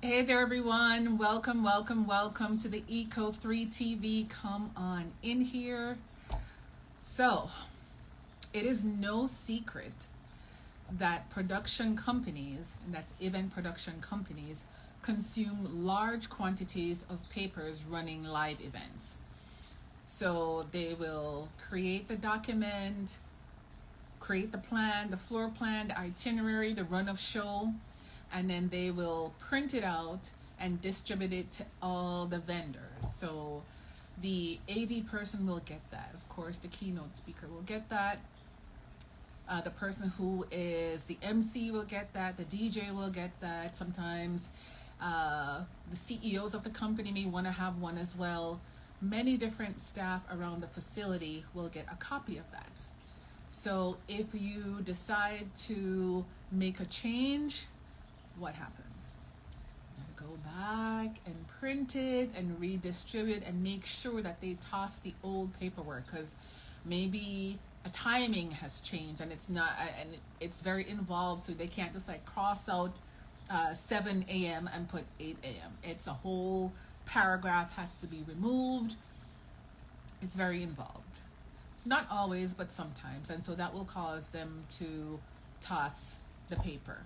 Hey there, everyone. Welcome, welcome, welcome to the Eco 3 TV. Come on in here. So, it is no secret that production companies, and that's event production companies, consume large quantities of papers running live events. So, they will create the document, create the plan, the floor plan, the itinerary, the run of show, and then they will print it out and distribute it to all the vendors. So the AV person will get that. Of course, the keynote speaker will get that. The person who is the MC will get that. The DJ will get that. Sometimes the CEOs of the company may want to have one as well. Many different staff around the facility will get a copy of that. So if you decide to make a change, what happens? You go back and print it and redistribute and make sure that they toss the old paperwork, because maybe a timing has changed and it's not, and it's very involved, so they can't just like cross out 7 a.m. and put 8 a.m. It's a whole paragraph has to be removed. It's very involved. Not always, but sometimes, and so that will cause them to toss the paper.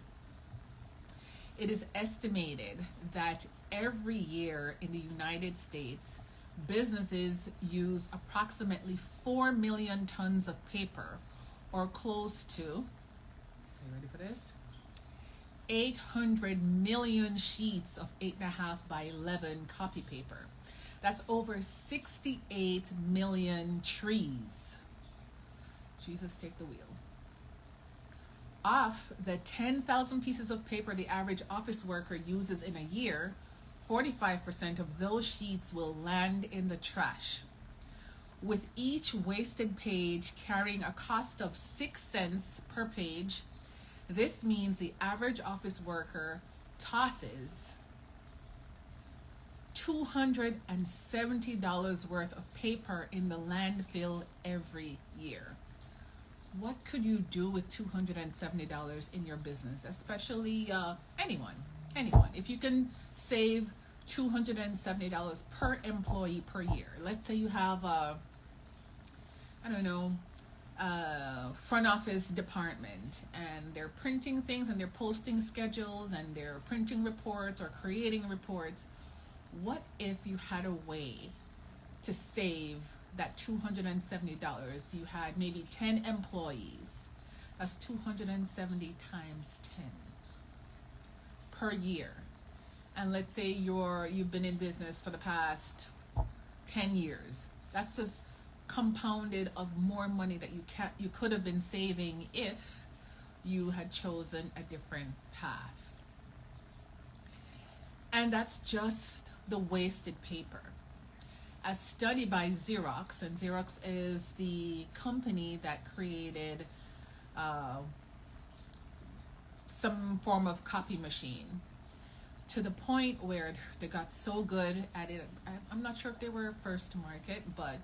It is estimated that every year in the United States, businesses use approximately 4 million tons of paper, or close to, are you ready for this? 800 million sheets of 8.5 by 11 copy paper. That's over 68 million trees. Jesus, take the wheel. Off the 10,000 pieces of paper the average office worker uses in a year, 45% of those sheets will land in the trash, with each wasted page carrying a cost of 6 cents per page. This means the average office worker tosses $270 worth of paper in the landfill every year. What could you do with $270 in your business, especially anyone? If you can save $270 per employee per year. Let's say you have front office department, and they're printing things and they're posting schedules and they're printing reports or creating reports. What if you had a way to save that $270? You had maybe 10 employees. That's 270 times 10 per year. And let's say you've been in business for the past 10 years. That's just compounded of more money that you could have been saving if you had chosen a different path. And that's just the wasted paper. A study by Xerox, and Xerox is the company that created some form of copy machine, to the point where they got so good at it. I'm not sure if they were first to market, but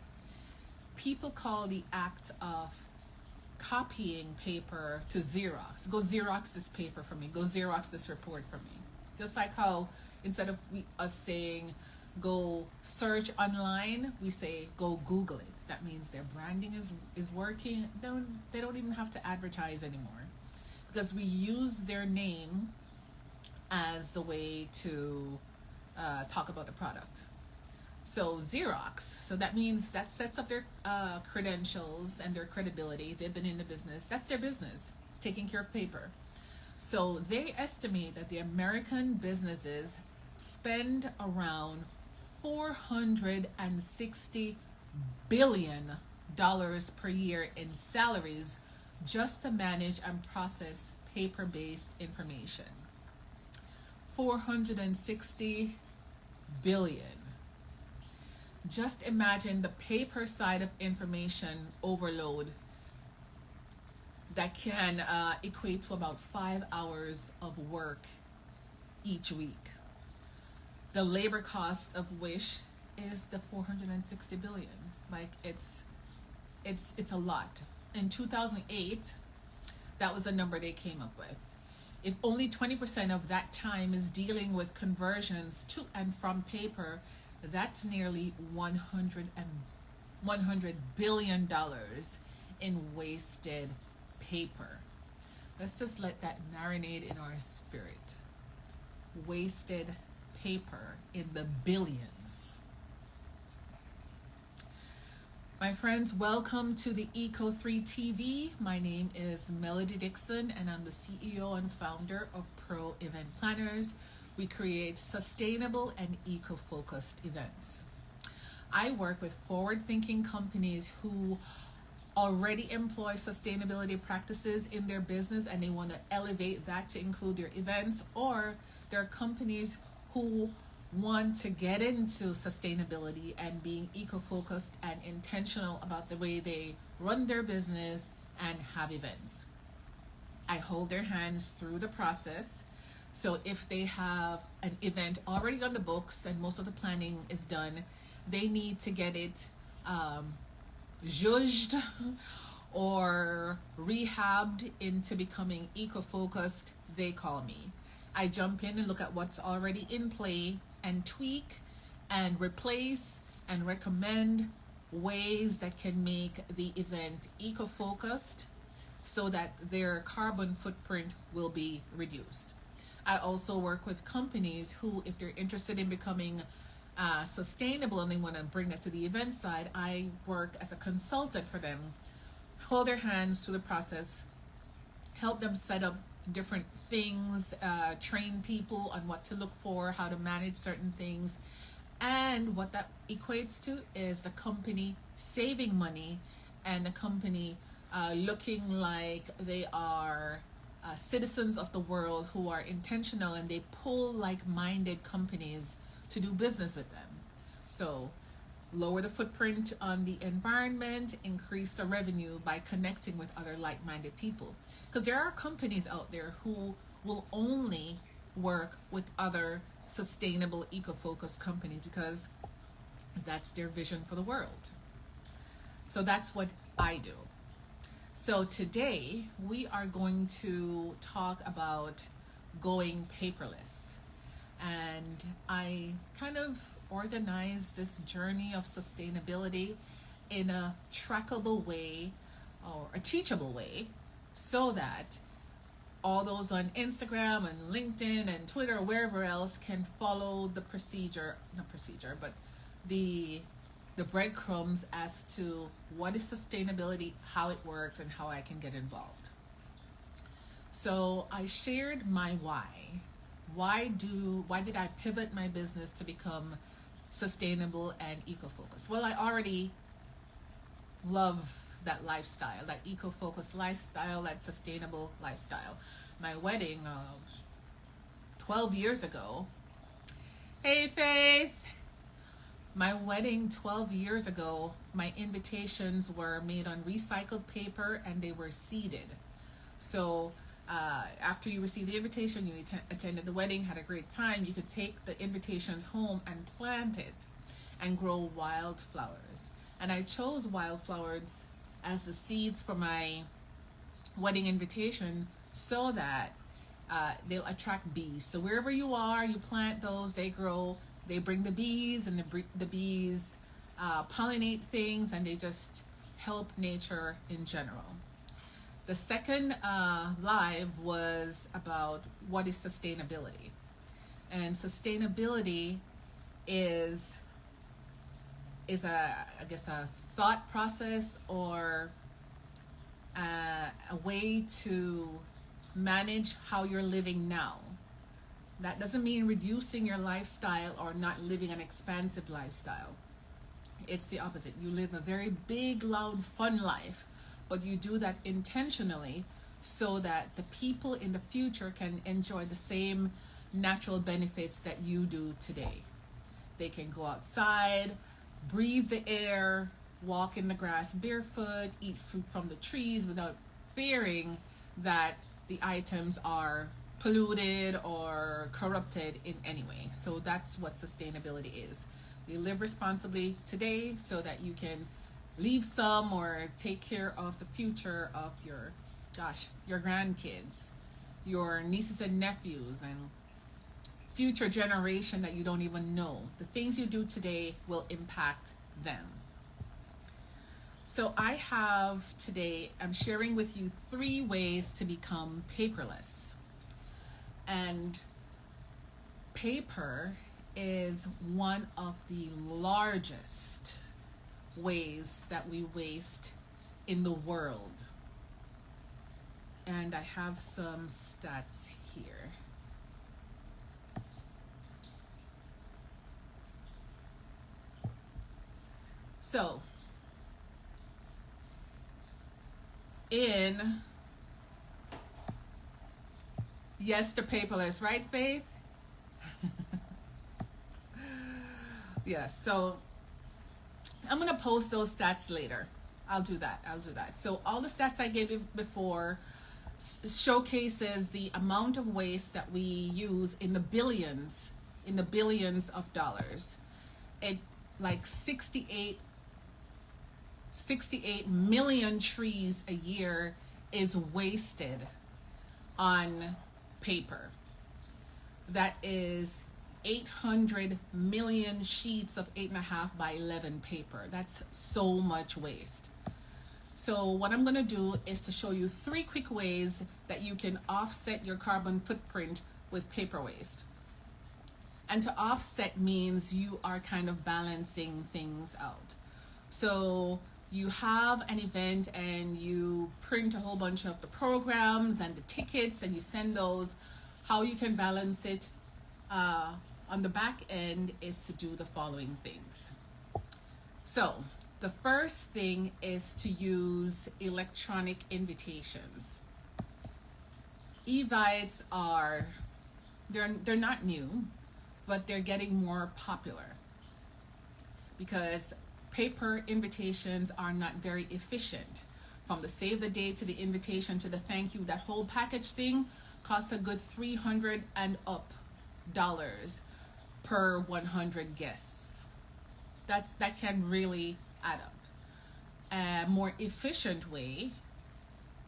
people call the act of copying paper to Xerox. Go Xerox this paper for me. Go Xerox this report for me. Just like how instead of us saying go search online, we say go Google it. That means their branding is working. They don't even have to advertise anymore, because we use their name as the way to talk about the product. So Xerox, so that means that sets up their credentials and their credibility. They've been in the business. That's their business, taking care of paper. So they estimate that the American businesses spend around $460 billion per year in salaries just to manage and process paper-based information. 460 billion. Just imagine the paper side of information overload that can equate to about 5 hours of work each week. The labor cost of which is the 460 billion. Like it's a lot. In 2008, that was the number they came up with. If only 20% of that time is dealing with conversions to and from paper, that's nearly $100 billion in wasted paper. Let's just let that marinate in our spirit. Wasted paper in the billions. My friends, welcome to the Eco3 TV. My name is Melody Dixon, and I'm the CEO and founder of Pro Event Planners. We create sustainable and eco-focused events. I work with forward-thinking companies who already employ sustainability practices in their business, and they want to elevate that to include their events, or there are companies who want to get into sustainability and being eco-focused and intentional about the way they run their business and have events. I hold their hands through the process. So if they have an event already on the books and most of the planning is done, they need to get it judged or rehabbed into becoming eco-focused, they call me. I jump in and look at what's already in play and tweak and replace and recommend ways that can make the event eco-focused so that their carbon footprint will be reduced. I also work with companies who, if they're interested in becoming sustainable and they want to bring that to the event side, I work as a consultant for them, hold their hands through the process, help them set up different things, train people on what to look for, how to manage certain things. And what that equates to is the company saving money and the company looking like they are citizens of the world who are intentional, and they pull like-minded companies to do business with them. So lower the footprint on the environment, increase the revenue by connecting with other like-minded people. Because there are companies out there who will only work with other sustainable, eco-focused companies because that's their vision for the world. So that's what I do. So today we are going to talk about going paperless. And I kind of organize this journey of sustainability in a trackable way or a teachable way so that all those on Instagram and LinkedIn and Twitter or wherever else can follow the the breadcrumbs as to what is sustainability, how it works, and how I can get involved. So I shared my why. Why did I pivot my business to become sustainable and eco-focused? Well, I already love that lifestyle, that eco-focused lifestyle, that sustainable lifestyle. My wedding 12 years ago. Hey, Faith! My wedding 12 years ago, my invitations were made on recycled paper and they were seeded. So after you received the invitation, you attended the wedding, had a great time, you could take the invitations home and plant it and grow wildflowers. And I chose wildflowers as the seeds for my wedding invitation so that they'll attract bees. So wherever you are, you plant those, they grow, they bring the bees, and the bees pollinate things, and they just help nature in general. The second live was about what is sustainability. And sustainability is a thought process or a way to manage how you're living now. That doesn't mean reducing your lifestyle or not living an expansive lifestyle. It's the opposite. You live a very big, loud, fun life, but you do that intentionally so that the people in the future can enjoy the same natural benefits that you do today. They can go outside, breathe the air, walk in the grass barefoot, eat fruit from the trees without fearing that the items are polluted or corrupted in any way. So that's what sustainability is. You live responsibly today so that you can leave some or take care of the future of your grandkids. your nieces and nephews and future generation that you don't even know. The things you do today will impact them. So I have today, I'm sharing with you 3 ways to become paperless. And paper is one of the largest ways that we waste in the world. And I have some stats here. So, yes to paperless, right, Faith? Yes, so I'm going to post those stats later. I'll do that. So all the stats I gave you before showcases the amount of waste that we use in the billions of dollars. It like 68 million trees a year is wasted on paper. That is 800 million sheets of 8.5 by 11 paper. That's so much waste. So what I'm going to do is to show you 3 quick ways that you can offset your carbon footprint with paper waste. And to offset means you are kind of balancing things out. So you have an event and you print a whole bunch of the programs and the tickets and you send those. How you can balance it on the back end is to do the following things. So the first thing is to use electronic invitations. Evites they're not new, but they're getting more popular because paper invitations are not very efficient. From the save the date to the invitation to the thank you, that whole package thing costs a good $300 and up per 100 guests. That can really add up. A more efficient way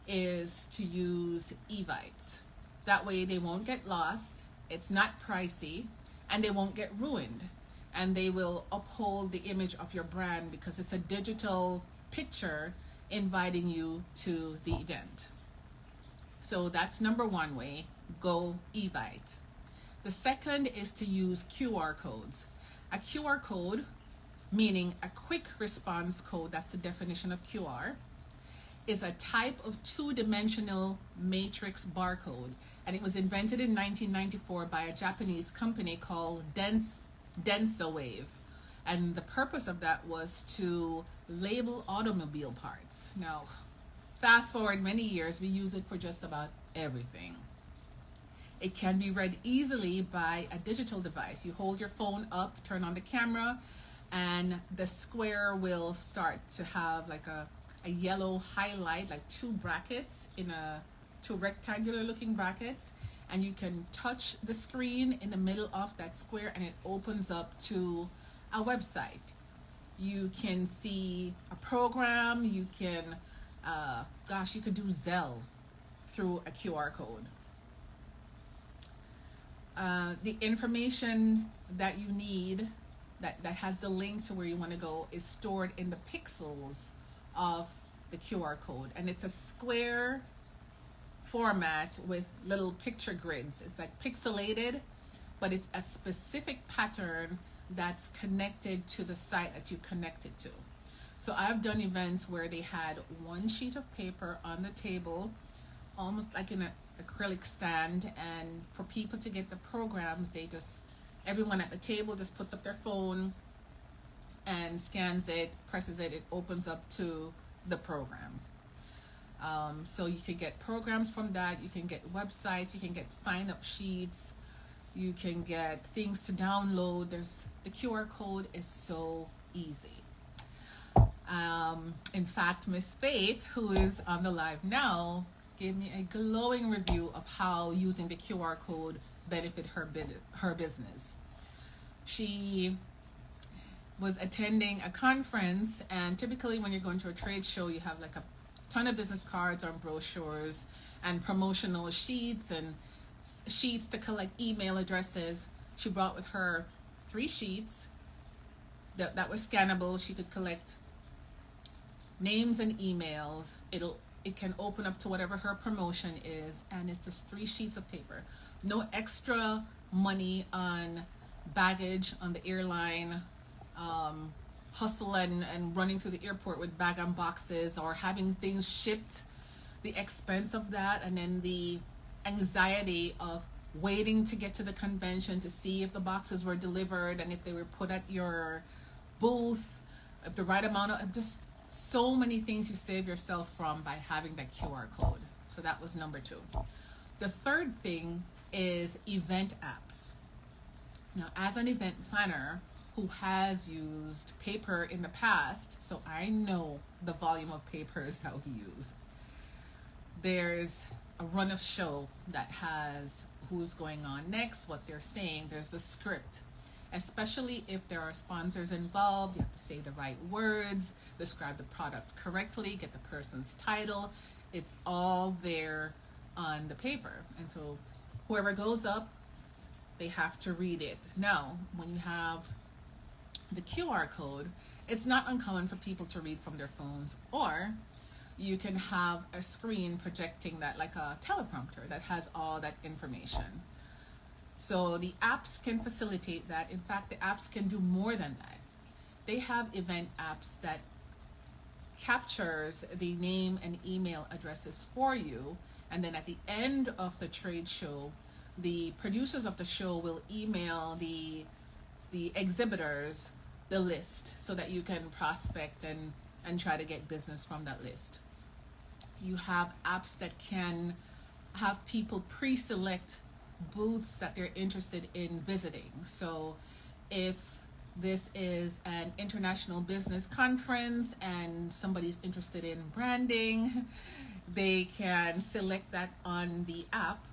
is to use evites. That way they won't get lost, it's not pricey, and they won't get ruined. And they will uphold the image of your brand because it's a digital picture inviting you to the event. So that's number 1 way, go evite. The second is to use QR codes. A QR code, meaning a quick response code, that's the definition of QR, is a type of 2-dimensional matrix barcode. And it was invented in 1994 by a Japanese company called Densawave. And the purpose of that was to label automobile parts. Now, fast forward many years, we use it for just about everything. It can be read easily by a digital device. You hold your phone up, turn on the camera, and the square will start to have like a yellow highlight, like 2 brackets in 2 rectangular looking brackets, and you can touch the screen in the middle of that square and it opens up to a website. You can see a program, you can you could do Zelle through a QR code. The information that you need that has the link to where you want to go is stored in the pixels of the QR code, and it's a square format with little picture grids. It's like pixelated, but it's a specific pattern that's connected to the site that you connected to. So I've done events where they had 1 sheet of paper on the table, almost like in an acrylic stand, and for people to get the programs, everyone at the table just puts up their phone and scans it, presses it, it opens up to the program. So you can get programs from that, you can get websites, you can get sign-up sheets, you can get things to download. The QR code is so easy. In fact, Miss Faith, who is on the live now, gave me a glowing review of how using the QR code benefit her business. She was attending a conference, and typically when you're going to a trade show, you have like a ton of business cards or brochures and promotional sheets and sheets to collect email addresses. She brought with her 3 sheets that were scannable. She could collect names and emails. It can open up to whatever her promotion is, and it's just 3 sheets of paper. No extra money on baggage on the airline, hustle and running through the airport with bag and boxes or having things shipped, the expense of that, and then the anxiety of waiting to get to the convention to see if the boxes were delivered and if they were put at your booth, if the right amount of, just so many things you save yourself from by having that QR code. So that was number 2. The third thing is event apps. Now, as an event planner who has used paper in the past, so I know the volume of papers that we use. There's a run of show that has who's going on next, what they're saying. There's a script, especially if there are sponsors involved. You have to say the right words, describe the product correctly, get the person's title. It's all there on the paper. And so whoever goes up, they have to read it. Now, when you have the QR code, it's not uncommon for people to read from their phones, or you can have a screen projecting that, like a teleprompter that has all that information. So the apps can facilitate that. In fact, the apps can do more than that. They have event apps that captures the name and email addresses for you, and then at the end of the trade show, the producers of the show will email the exhibitors the list so that you can prospect and try to get business from that list. You have apps that can have people pre-select booths that they're interested in visiting. So if this is an international business conference and somebody's interested in branding, they can select that on the app,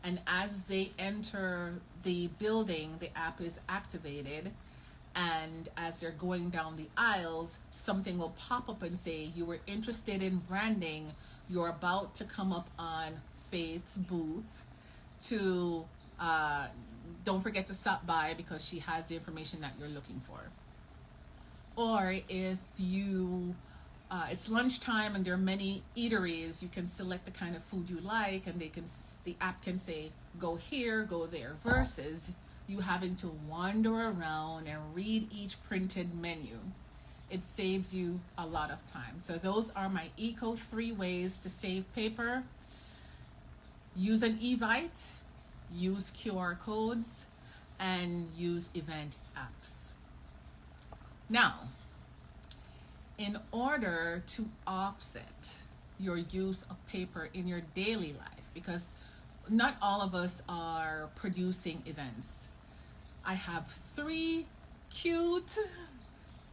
and as they enter the building, the app is activated, and as they're going down the aisles, something will pop up and say, you were interested in branding, you're about to come up on Faith's booth to don't forget to stop by because she has the information that you're looking for. Or if you it's lunchtime and there are many eateries, you can select the kind of food you like, and the app can say go here, go there, versus you having to wander around and read each printed menu. It saves you a lot of time. So those are my Eco 3 ways to save paper. Use an Evite, use QR codes, and use event apps. Now, in order to offset your use of paper in your daily life, because not all of us are producing events, I have 3 cute,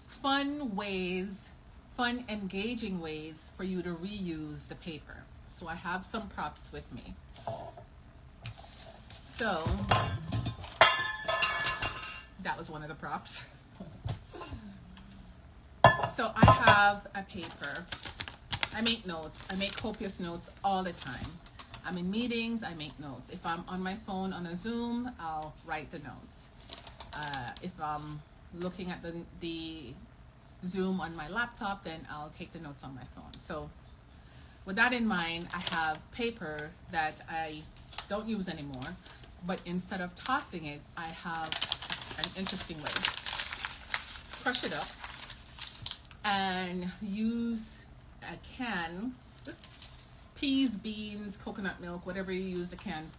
fun, engaging ways for you to reuse the paper. So I have some props with me. So that was one of the props. So I have a paper. I make notes. I make copious notes all the time. I'm in meetings, I make notes. If I'm on my phone on a Zoom, I'll write the notes. If I'm looking at the Zoom on my laptop, then I'll take the notes on my phone. So with that in mind, I have paper that I don't use anymore, but instead of tossing it, I have an interesting way. Crush it up and use a can, just peas, beans, coconut milk, whatever you use the can,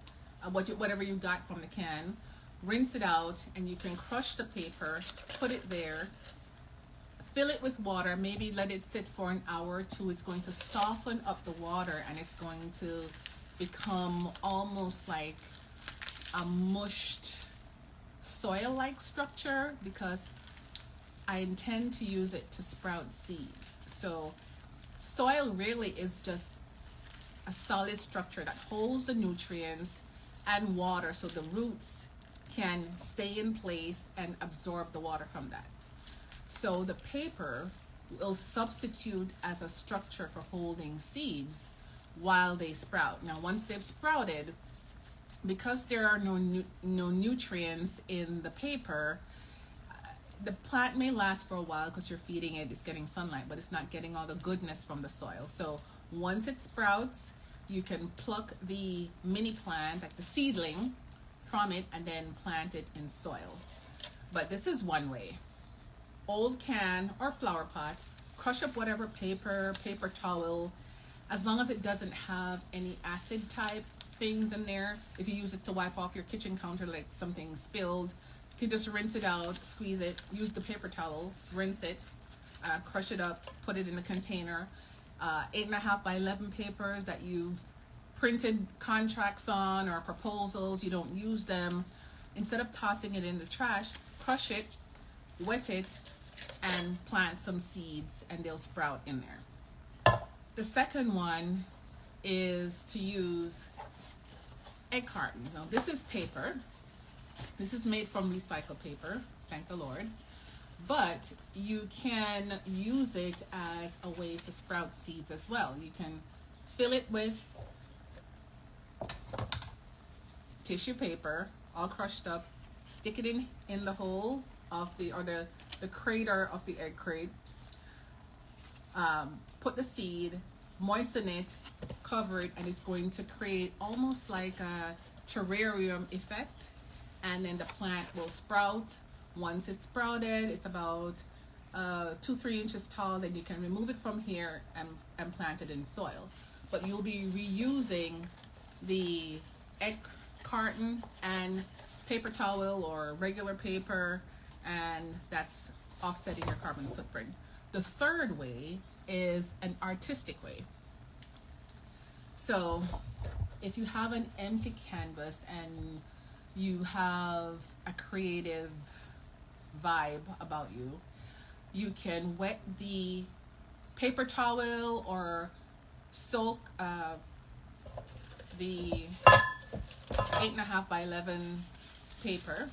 whatever you got from the can. Rinse it out, and you can crush the paper, put it there, fill it with water, maybe let it sit for an hour or 2. It's going to soften up the water, and it's going to become almost like a mushed soil-like structure, because I intend to use it to sprout seeds. So soil really is just a solid structure that holds the nutrients and water so the roots can stay in place and absorb the water from that. So the paper will substitute as a structure for holding seeds while they sprout. Now, once they've sprouted, because there are no nutrients in the paper, the plant may last for a while because you're feeding it, it's getting sunlight, but it's not getting all the goodness from the soil. So once it sprouts, you can pluck the mini plant, like the seedling, from it and then plant it in soil. But this is one way. Old can or flower pot, crush up whatever paper towel, as long as it doesn't have any acid type things in there. If you use it to wipe off your kitchen counter, like something spilled, you can just rinse it out, squeeze it, use the paper towel, rinse it, crush it up, put it in a container. 8.5 by 11 papers that you've printed contracts on or proposals, you don't use them. Instead of tossing it in the trash, crush it, wet it, and plant some seeds, and they'll sprout in there. The second one is to use egg cartons. Now this is paper. This is made from recycled paper, thank the Lord. But you can use it as a way to sprout seeds as well. You can fill it with tissue paper, all crushed up, stick it in the hole of the crater of the egg crate, put the seed, moisten it, cover it, and it's going to create almost like a terrarium effect, and then the plant will sprout. Once it's sprouted, it's about 2-3 inches tall, then you can remove it from here and plant it in soil. But you'll be reusing the egg carton and paper towel or regular paper, and that's offsetting your carbon footprint. The third way is an artistic way. So if you have an empty canvas and you have a creative vibe about you, you can wet the paper towel or soak the 8.5 by 11 paper,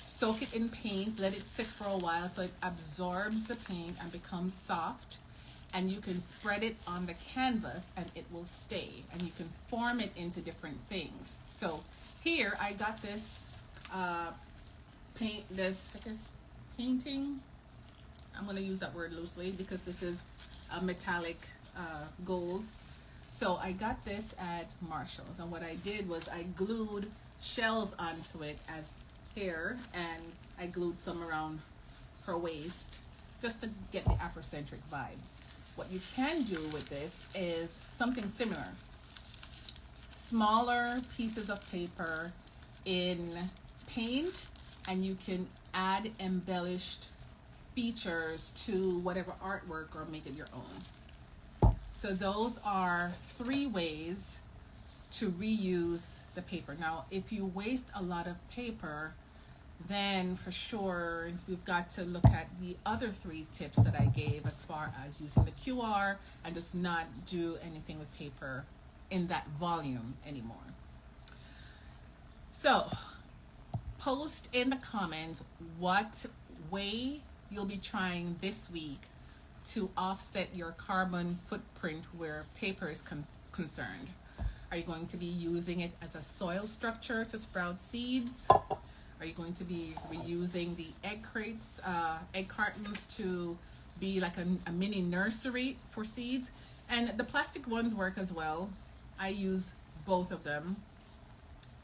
soak it in paint, let it sit for a while so it absorbs the paint and becomes soft, and you can spread it on the canvas and it will stay, and you can form it into different things. So here I got this painting. I'm going to use that word loosely because this is a metallic gold. So I got this at Marshall's, and what I did was I glued shells onto it as hair, and I glued some around her waist just to get the Afrocentric vibe. What you can do with this is something similar. Smaller pieces of paper in paint, and you can add embellished features to whatever artwork or make it your own. So those are 3 ways to reuse the paper. Now, if you waste a lot of paper, then for sure we've got to look at the other 3 tips that I gave as far as using the QR and just not do anything with paper in that volume anymore. So post in the comments what way you'll be trying this week to offset your carbon footprint where paper is concerned. Are you going to be using it as a soil structure to sprout seeds? Are you going to be reusing the egg crates, egg cartons to be like a mini nursery for seeds? And the plastic ones work as well. I use both of them.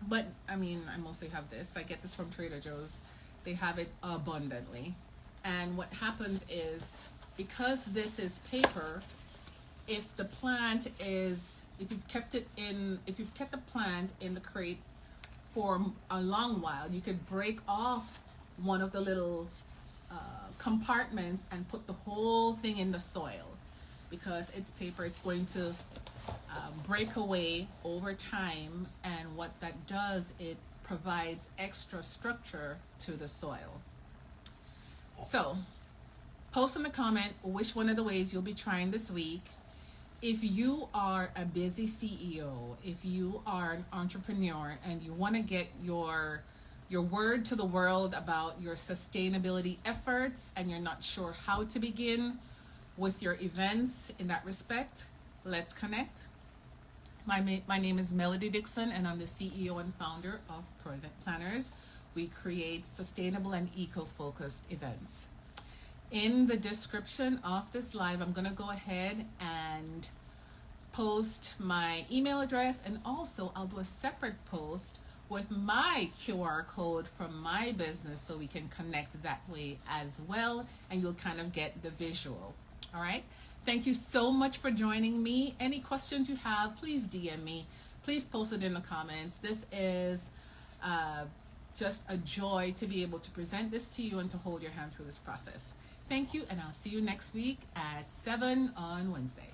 But I mean, I mostly have this. I get this from Trader Joe's. They have it abundantly. And what happens is, because this is paper, if the plant is, if you've kept the plant in the crate for a long while, you could break off one of the little compartments and put the whole thing in the soil. Because it's paper, it's going to break away over time, and what that does, it provides extra structure to the soil. So post in the comment which one of the ways you'll be trying this week. If you are a busy CEO, if you are an entrepreneur and you want to get your your word to the world about your sustainability efforts and you're not sure how to begin with your events in that respect, let's connect. My name is Melody Dixon, and I'm the CEO and founder of Pro Event Planners. We create sustainable and eco-focused events. In the description of this live, I'm going to go ahead and post my email address, and also I'll do a separate post with my QR code from my business so we can connect that way as well, and you'll kind of get the visual. All right. Thank you so much for joining me. Any questions you have, please DM me. Please post it in the comments. This is just a joy to be able to present this to you and to hold your hand through this process. Thank you, and I'll see you next week at 7 on Wednesday.